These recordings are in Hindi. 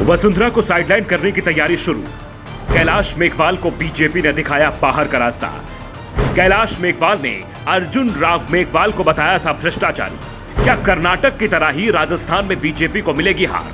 वसुंधरा को साइडलाइन करने की तैयारी शुरू। कैलाश मेघवाल को बीजेपी ने दिखाया बाहर का रास्ता। कैलाश मेघवाल ने अर्जुन राम मेघवाल को बताया था भ्रष्टाचारी। क्या कर्नाटक की तरह ही राजस्थान में बीजेपी को मिलेगी हार?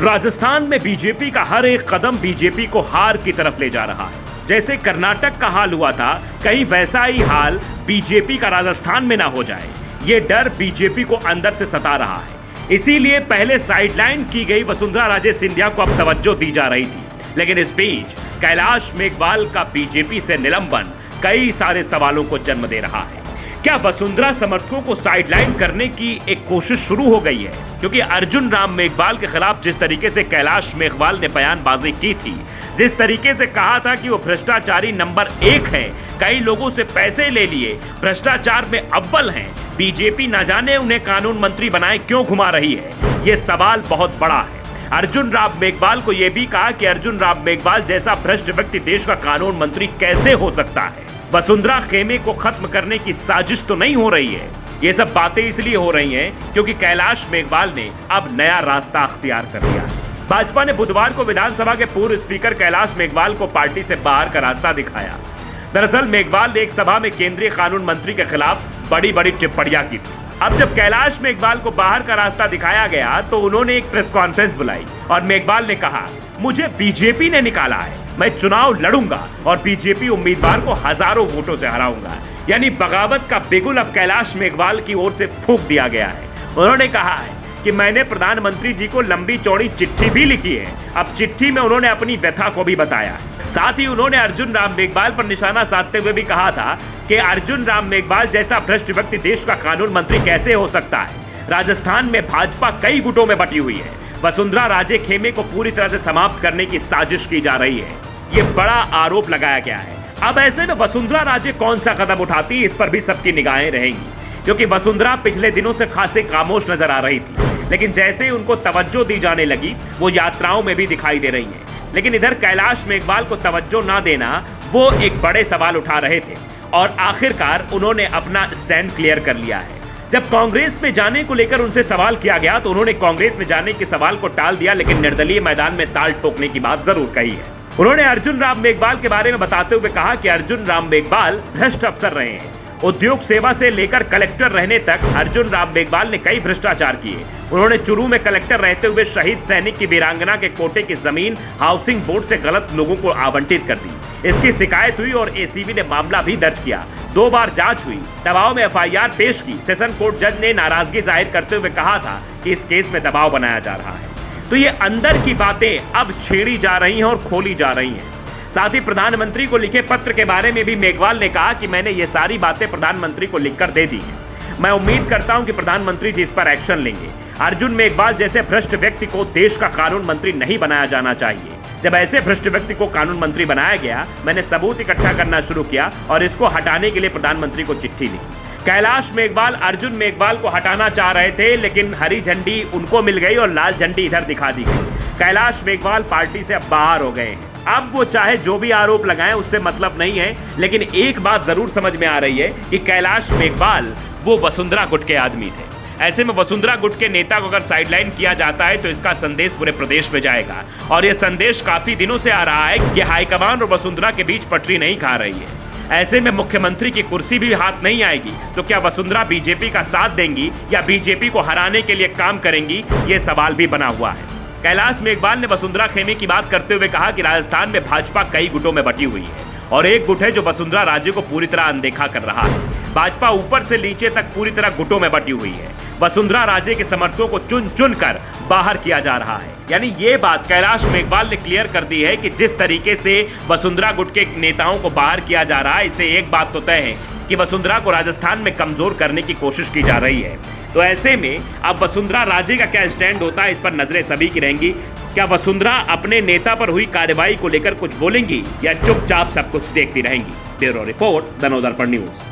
राजस्थान में बीजेपी का हर एक कदम बीजेपी को हार की तरफ ले जा रहा है। जैसे कर्नाटक का हाल हुआ था, कहीं वैसा ही हाल बीजेपी का राजस्थान में ना हो जाए, ये डर बीजेपी को अंदर से सता रहा है। इसीलिए पहले साइडलाइन की गई वसुंधरा राजे सिंधिया को अब तवज्जो दी जा रही थी, लेकिन इस बीच कैलाश मेघवाल का बीजेपी से निलंबन कई सारे सवालों को जन्म दे रहा है। क्या वसुंधरा समर्थकों को साइडलाइन करने की एक कोशिश शुरू हो गई है? क्योंकि अर्जुन राम मेघवाल के खिलाफ जिस तरीके से कैलाश मेघवाल ने बयानबाजी की थी, जिस तरीके से कहा था कि वो भ्रष्टाचारी नंबर 1 है, कई लोगों से पैसे ले लिए, भ्रष्टाचार में अव्वल हैं, बीजेपी न जाने उन्हें कानून मंत्री बनाए क्यों घुमा रही है, ये सवाल बहुत बड़ा है। अर्जुन राम मेघवाल को यह भी कहा कि अर्जुन राम मेघवाल जैसा भ्रष्ट व्यक्ति देश का कानून मंत्री कैसे हो सकता है? वसुंधरा खेमे को खत्म करने की साजिश तो नहीं हो रही है। ये सब बातें इसलिए हो रही हैं क्योंकि कैलाश मेघवाल ने अब नया रास्ता अख्तियार कर लिया है। भाजपा ने बुधवार को विधानसभा के पूर्व स्पीकर कैलाश मेघवाल को पार्टी से बाहर का रास्ता दिखाया। दरअसल मेघवाल ने एक सभा में केंद्रीय कानून मंत्री के खिलाफ बड़ी बड़ी टिप्पणियां की थी। अब जब कैलाश मेघवाल को बाहर का रास्ता दिखाया गया तो उन्होंने एक प्रेस कॉन्फ्रेंस बुलाई और मेघवाल ने कहा, मुझे बीजेपी ने निकाला है, मैं चुनाव लड़ूंगा और बीजेपी उम्मीदवार को हजारों वोटों से हराऊंगा। यानी बगावत का बिगुल अब कैलाश मेघवाल की ओर से फूंक दिया गया है। उन्होंने कहा है कि मैंने प्रधानमंत्री जी को लंबी चौड़ी चिट्ठी भी लिखी है। अब चिट्ठी में उन्होंने अपनी व्यथा को भी बताया। साथ ही उन्होंने अर्जुन राम मेघवाल पर निशाना साधते हुए भी कहा था कि अर्जुन राम मेघवाल जैसा भ्रष्ट व्यक्ति देश का कानून मंत्री कैसे हो सकता है? राजस्थान में भाजपा कई गुटों में बटी हुई है। वसुंधरा राजे खेमे को पूरी तरह से समाप्त करने की साजिश की जा रही है, ये बड़ा आरोप लगाया गया है। अब ऐसे में वसुंधरा राजे कौन सा कदम उठाती, इस पर भी सबकी निगाहें रहेंगी, क्योंकि वसुंधरा पिछले दिनों से खासे खामोश नजर आ रही थी, लेकिन जैसे ही उनको तवज्जो दी जाने लगी वो यात्राओं में भी दिखाई दे रही है। लेकिन इधर कैलाश मेघवाल को तवज्जो ना देना, वो एक बड़े सवाल उठा रहे थे और आखिरकार उन्होंने अपना स्टैंड क्लियर कर लिया है। जब कांग्रेस में जाने को लेकर उनसे सवाल किया गया तो उन्होंने कांग्रेस में जाने के सवाल को टाल दिया, लेकिन निर्दलीय मैदान में ताल ठोकने की बात जरूर कही है। उन्होंने अर्जुन राम मेघवाल के बारे में बताते हुए कहा कि अर्जुन राम मेघवाल भ्रष्ट अफसर रहे हैं। उद्योग सेवा से लेकर कलेक्टर रहने तक अर्जुन राम मेघवाल ने कई भ्रष्टाचार किए। उन्होंने चुरू में कलेक्टर रहते हुए शहीद सैनिक की वीरांगना के कोटे की जमीन हाउसिंग बोर्ड से गलत लोगों को आवंटित कर दी। इसकी शिकायत हुई और एसीबी ने मामला भी दर्ज किया। 2 बार जांच हुई, दबाव में एफआईआर पेश की। सेशन कोर्ट जज ने नाराजगी जाहिर करते हुए कहा था कि इस केस में दबाव बनाया जा रहा है। तो ये अंदर की बातें अब छेड़ी जा रही हैं और खोली जा रही हैं। साथ ही प्रधानमंत्री को लिखे पत्र के बारे में भी मेघवाल ने कहा कि मैंने ये सारी बातें प्रधानमंत्री को लिखकर दे दी हैं। मैं उम्मीद करता हूं कि प्रधानमंत्री जी इस पर एक्शन लेंगे। अर्जुन मेघवाल जैसे भ्रष्ट व्यक्ति को देश का कानून मंत्री नहीं बनाया जाना चाहिए। जब ऐसे भ्रष्ट व्यक्ति को कानून मंत्री बनाया गया, मैंने सबूत इकट्ठा करना शुरू किया और इसको हटाने के लिए प्रधानमंत्री को चिट्ठी लिखी। कैलाश मेघवाल अर्जुन मेघवाल को हटाना चाह रहे थे, लेकिन हरी झंडी उनको मिल गई और लाल झंडी इधर दिखा दी गई। कैलाश मेघवाल पार्टी से अब बाहर हो गए हैं। अब वो चाहे जो भी आरोप लगाएं उससे मतलब नहीं है, लेकिन एक बात जरूर समझ में आ रही है कि कैलाश मेघवाल वो वसुंधरा गुट के आदमी थे। ऐसे में वसुंधरा गुट के नेता को अगर साइडलाइन किया जाता है तो इसका संदेश पूरे प्रदेश में जाएगा और यह संदेश काफी दिनों से आ रहा है कि हाईकमान और वसुंधरा के बीच पटरी नहीं खा रही है। ऐसे में मुख्यमंत्री की कुर्सी भी हाथ नहीं आएगी, तो क्या वसुंधरा बीजेपी का साथ देंगी या बीजेपी को हराने के लिए काम करेंगी, ये सवाल भी बना हुआ है। कैलाश मेघवाल ने वसुंधरा खेमे की बात करते हुए कहा कि राजस्थान में भाजपा कई गुटों में बटी हुई है और एक गुट है जो वसुंधरा राजे को पूरी तरह अनदेखा कर रहा है। भाजपा ऊपर से नीचे तक पूरी तरह गुटों में बटी हुई है। वसुंधरा राजे के समर्थकों को चुन चुन कर बाहर किया जा रहा है। यानी ये बात कैलाश मेघवाल ने क्लियर कर दी है कि जिस तरीके से वसुंधरा गुट के नेताओं को बाहर किया जा रहा है, इससे एक बात तो तय है कि वसुंधरा को राजस्थान में कमजोर करने की कोशिश की जा रही है। तो ऐसे में अब वसुंधरा राजे का क्या स्टैंड होता है, इस पर नजरें सभी की रहेंगी। क्या वसुंधरा अपने नेता पर हुई कार्रवाई को लेकर कुछ बोलेंगी या चुपचाप सब कुछ देखती रहेंगी? Bureau report, the Navdarpan news.